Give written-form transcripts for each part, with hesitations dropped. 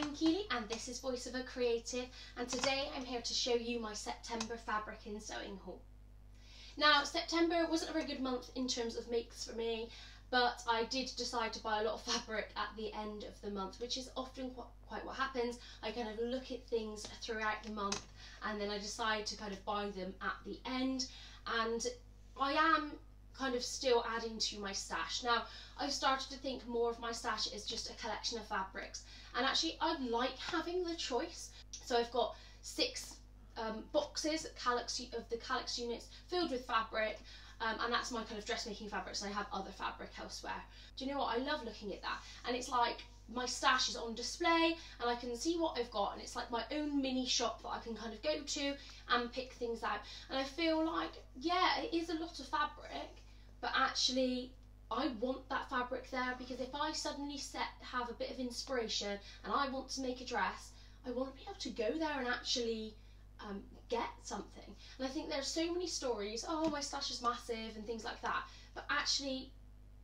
I'm Kealy and this is Voice of a Creative, and today I'm here to show you my September fabric and sewing haul. Now, September wasn't a very good month in terms of makes for me, but I did decide to buy a lot of fabric at the end of the month, which is often quite what happens. I kind of look at things throughout the month and then I decide to kind of buy them at the end, and I am kind of still adding to my stash. Now, I've started to think more of my stash as just a collection of fabrics, and actually I like having the choice. So I've got 6 boxes of the Kealy units filled with fabric, and that's my kind of dressmaking fabrics, and I have other fabric elsewhere. Do you know what? I love looking at that, and it's like my stash is on display and I can see what I've got, and it's like my own mini shop that I can kind of go to and pick things out. And I feel like, yeah, it is a lot of fabric, but actually I want that fabric there, because if I suddenly have a bit of inspiration and I want to make a dress, I want to be able to go there and actually get something. And I think there's so many stories, oh, my stash is massive and things like that, but actually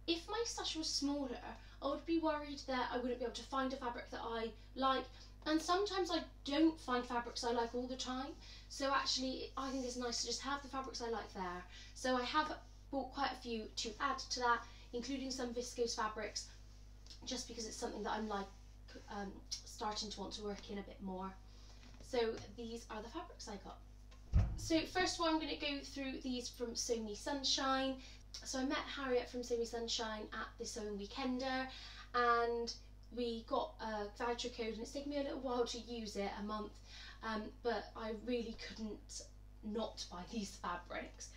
if my stash was smaller, I would be worried that I wouldn't be able to find a fabric that I like, and sometimes I don't find fabrics I like all the time. So actually I think it's nice to just have the fabrics I like there. So I have bought quite a few to add to that, including some viscose fabrics, just because it's something that I'm like starting to want to work in a bit more. So these are the fabrics I got. So first of all, I'm going to go through these from Sew Me Sunshine. So I met Harriet from Sew Me Sunshine at the Sewing Weekender, and we got a voucher code, and it's taken me a little while to use it, a month, but I really couldn't not buy these fabrics.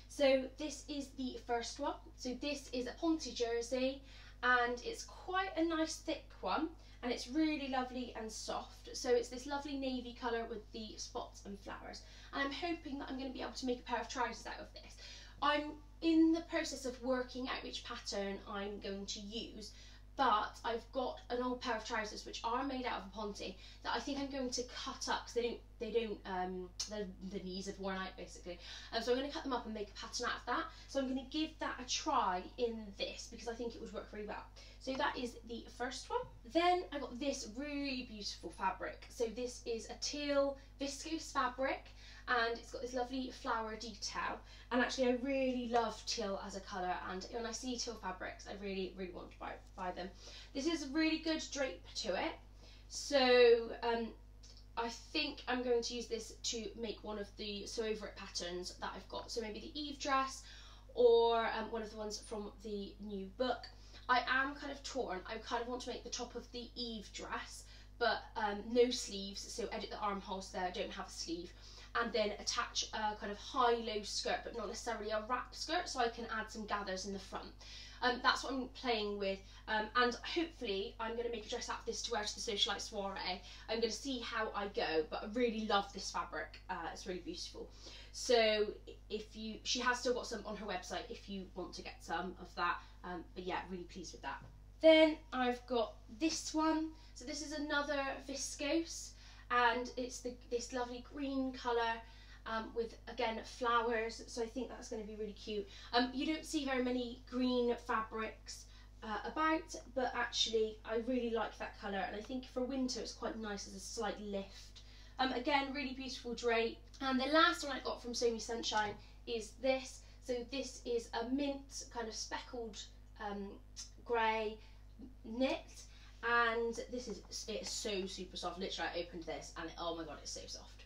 So this is the first one. So this is a Ponte jersey, and it's quite a nice thick one, and it's really lovely and soft. So it's this lovely navy colour with the spots and flowers, and I'm hoping that I'm going to be able to make a pair of trousers out of this. I'm in the process of working out which pattern I'm going to use, but I've got an old pair of trousers which are made out of a Ponte that I think I'm going to cut up, because the knees have worn out basically. So I'm going to cut them up and make a pattern out of that. So I'm going to give that a try in this, because I think it would work really well. So that is the first one. Then I got this really beautiful fabric. So this is a teal viscose fabric, and it's got this lovely flower detail, and actually I really love teal as a colour, and when I see teal fabrics I really want to buy them. This is a really good drape to it, so I think I'm going to use this to make one of the sew over it patterns that I've got, so maybe the Eve dress or one of the ones from the new book. I am kind of torn. I kind of want to make the top of the Eve dress, but no sleeves, so edit the armholes there, don't have a sleeve, and then attach a kind of high-low skirt, but not necessarily a wrap skirt, so I can add some gathers in the front. That's what I'm playing with, and hopefully I'm going to make a dress out of this to wear to the socialite soiree. I'm going to see how I go, but I really love this fabric. It's really beautiful. So she has still got some on her website if you want to get some of that, but yeah, really pleased with that. Then I've got this one. So this is another viscose, and it's this lovely green colour with, again, flowers, so I think that's going to be really cute. You don't see very many green fabrics about, but actually I really like that colour, and I think for winter it's quite nice as a slight lift. Again, really beautiful drape. And the last one I got from Sew Me Sunshine is this. So this is a mint kind of speckled grey knit, and it's so super soft. Literally I opened this and oh my god, it's so soft.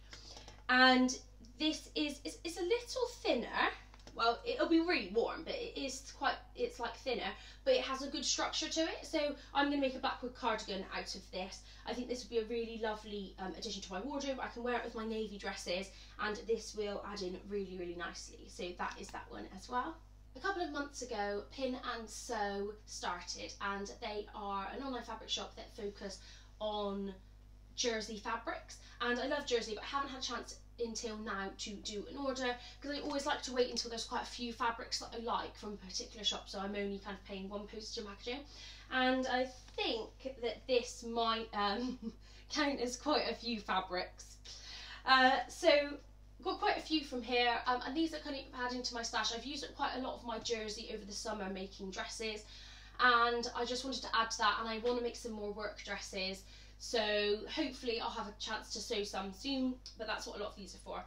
And this is, it's a little thinner. Well, it'll be really warm, but it's like thinner, but it has a good structure to it. So I'm going to make a blackwood cardigan out of this. I think this would be a really lovely addition to my wardrobe. I can wear it with my navy dresses, and this will add in really nicely. So that is that one as well. A couple of months ago, Pin and Sew started, and they are an online fabric shop that focus on jersey fabrics, and I love jersey, but I haven't had a chance until now to do an order, because I always like to wait until there's quite a few fabrics that I like from a particular shop, so I'm only kind of paying one postage and packaging, and I think that this might count as quite a few fabrics. So got quite a few from here, and these are kind of adding to my stash. I've used up quite a lot of my jersey over the summer making dresses, and I just wanted to add to that, and I want to make some more work dresses. So hopefully I'll have a chance to sew some soon, but that's what a lot of these are for.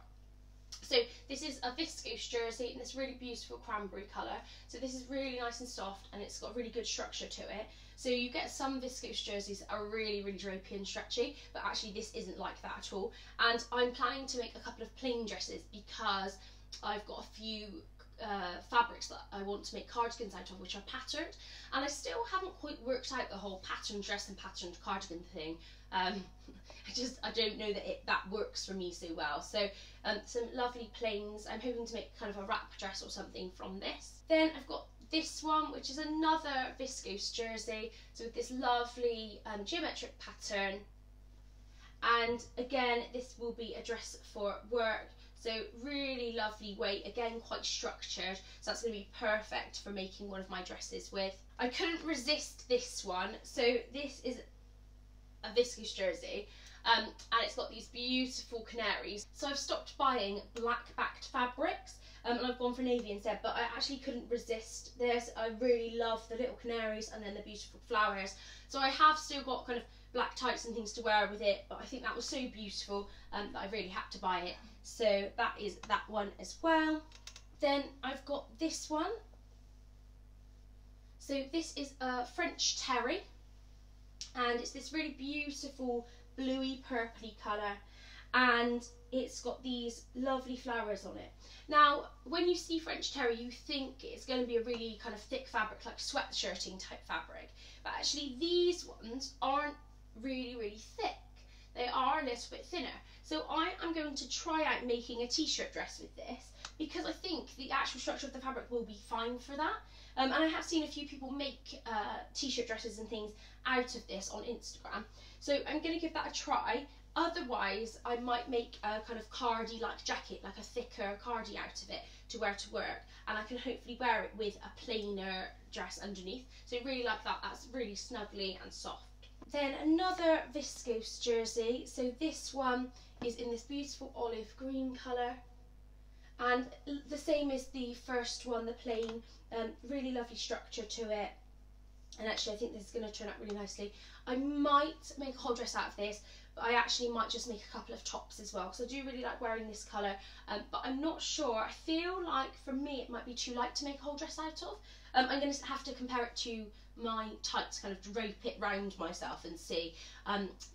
So this is a viscose jersey in this really beautiful cranberry colour. So this is really nice and soft, and it's got a really good structure to it. So you get some viscose jerseys that are really, really drapey and stretchy, but actually this isn't like that at all. And I'm planning to make a couple of plain dresses because I've got a few fabrics that I want to make cardigans out of, which are patterned, and I still haven't quite worked out the whole patterned dress and patterned cardigan thing. I don't know that that works for me so well. So some lovely plains. I'm hoping to make kind of a wrap dress or something from this. Then I've got this one, which is another viscose jersey, so with this lovely geometric pattern, and again this will be a dress for work. So really lovely weight, again quite structured, so that's going to be perfect for making one of my dresses with. I couldn't resist this one. So this is a viscose jersey, and it's got these beautiful canaries. So I've stopped buying black backed fabrics, and I've gone for navy instead, but I actually couldn't resist this. I really love the little canaries and then the beautiful flowers. So I have still got kind of black tights and things to wear with it, but I think that was so beautiful that I really had to buy it. So that is that one as well. Then I've got this one. So this is a French terry, and it's this really beautiful bluey purpley colour, and it's got these lovely flowers on it. Now when you see French terry you think it's going to be a really kind of thick fabric, like sweatshirting type fabric, but actually these ones aren't really thick. They are a little bit thinner. So I am going to try out making a t-shirt dress with this, because I think the actual structure of the fabric will be fine for that. And I have seen a few people make t-shirt dresses and things out of this on Instagram. So I'm going to give that a try. Otherwise, I might make a kind of cardi-like jacket, like a thicker cardi out of it to wear to work. And I can hopefully wear it with a plainer dress underneath. So really like that. That's really snuggly and soft. Then another viscose jersey. So this one is in this beautiful olive green colour, and the same as the first one, the plain, really lovely structure to it, and actually I think this is going to turn out really nicely. I might make a whole dress out of this, but I actually might just make a couple of tops as well, because I do really like wearing this colour, but I'm not sure. I feel like for me it might be too light to make a whole dress out of. I'm going to have to compare it to my tights, kind of drape it round myself and see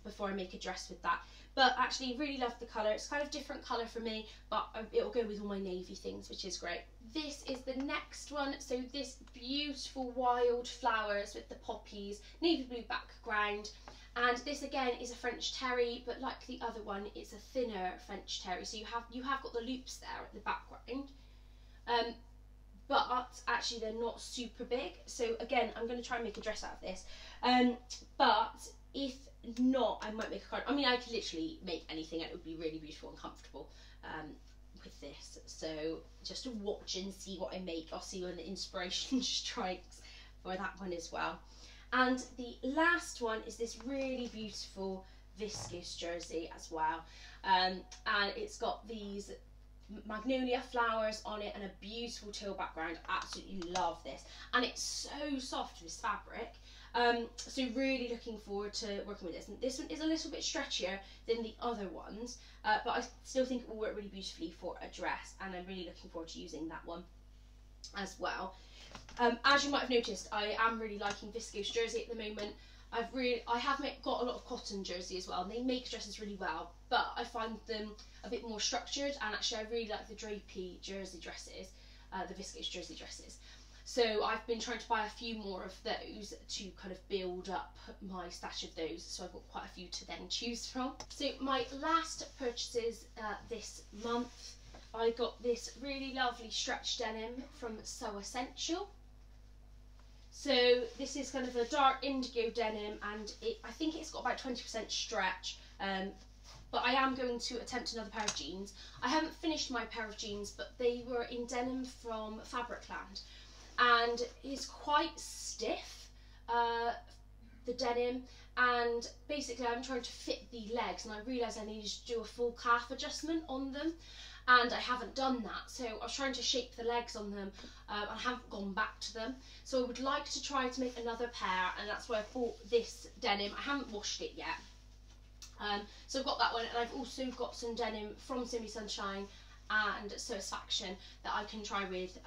before I make a dress with that. But actually really love the colour. It's kind of different colour for me, but it'll go with all my navy things, which is great. This is the next one. So this beautiful wild flowers with the poppies, navy blue background. And this again is a French terry, but like the other one, it's a thinner French terry. So you have got the loops there at the background. But actually they're not super big. So again, I'm going to try and make a dress out of this. But if not, I might make a card. I mean, I could literally make anything and it would be really beautiful and comfortable with this. So just to watch and see what I make. I'll see when the inspiration strikes for that one as well. And the last one is this really beautiful viscose jersey as well. And it's got these magnolia flowers on it and a beautiful teal background. Absolutely love this, and it's so soft, this fabric. So really looking forward to working with this. And this one is a little bit stretchier than the other ones, but I still think it will work really beautifully for a dress, and I'm really looking forward to using that one as well. As you might have noticed, I am really liking viscose jersey at the moment. I have got a lot of cotton jersey as well, and they make dresses really well, but I find them a bit more structured, and actually I really like the drapey jersey dresses, the viscose jersey dresses. So I've been trying to buy a few more of those to kind of build up my stash of those, so I've got quite a few to then choose from. So my last purchases this month, I got this really lovely stretch denim from So Essential. So this is kind of a dark indigo denim, and I think it's got about 20% stretch, but I am going to attempt another pair of jeans. I haven't finished my pair of jeans, but they were in denim from Fabricland, and it's quite stiff, the denim, and basically I'm trying to fit the legs, and I realised I needed to do a full calf adjustment on them, and I haven't done that. So I was trying to shape the legs on them, and I haven't gone back to them. So I would like to try to make another pair, and that's why I bought this denim. I haven't washed it yet, So I've got that one, and I've also got some denim from Simi Sunshine and Satisfaction that I can try with,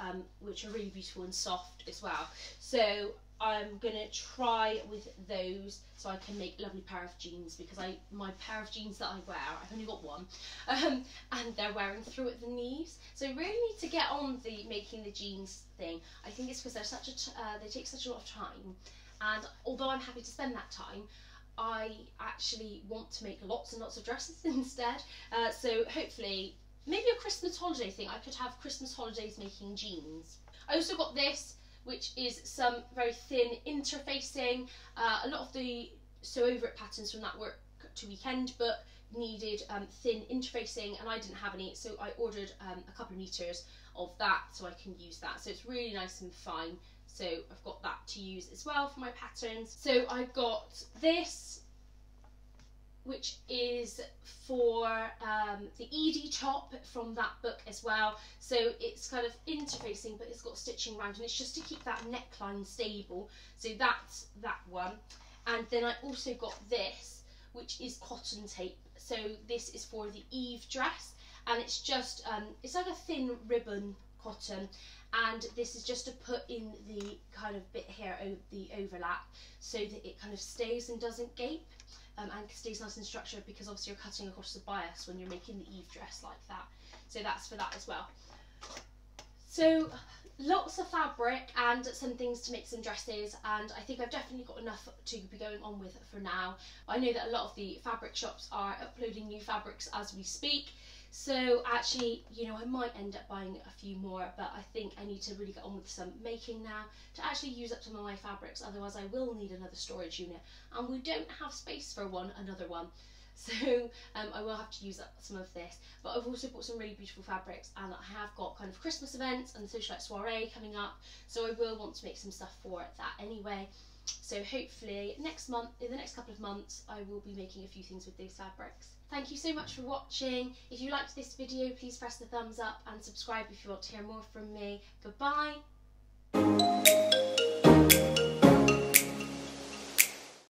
which are really beautiful and soft as well. So I'm gonna try with those so I can make a lovely pair of jeans, because my pair of jeans that I wear, I've only got one, and they're wearing through at the knees. So I really need to get on the making the jeans thing. I think it's because they're they take such a lot of time, and although I'm happy to spend that time, I actually want to make lots and lots of dresses instead. So hopefully, maybe a Christmas holiday thing. I could have Christmas holidays making jeans. I also got this, which is some very thin interfacing. A lot of the sew over it patterns from that work to weekend book needed thin interfacing, and I didn't have any, so I ordered a couple of meters of that so I can use that. So it's really nice and fine. So I've got that to use as well for my patterns. So I got this, which is for the Edie top from that book as well. So it's kind of interfacing, but it's got stitching around, and it's just to keep that neckline stable. So that's that one. And then I also got this, which is cotton tape. So this is for the Eve dress, and it's just, it's like a thin ribbon cotton. And this is just to put in the kind of bit here, the overlap, so that it kind of stays and doesn't gape, and stays nice and structured, because obviously you're cutting across the bias when you're making the Eve dress like that. So that's for that as well. So lots of fabric and some things to make some dresses, and I think I've definitely got enough to be going on with for now. I know that a lot of the fabric shops are uploading new fabrics as we speak. So actually, you know, I might end up buying a few more, but I think I need to really get on with some making now to actually use up some of my fabrics. Otherwise I will need another storage unit, and we don't have space for another one. So I will have to use up some of this. But I've also bought some really beautiful fabrics, and I have got kind of Christmas events and the Socialite Soiree coming up, so I will want to make some stuff for that anyway. So hopefully next month, in the next couple of months, I will be making a few things with these fabrics. Thank you so much for watching. If you liked this video, please press the thumbs up and subscribe if you want to hear more from me. Goodbye.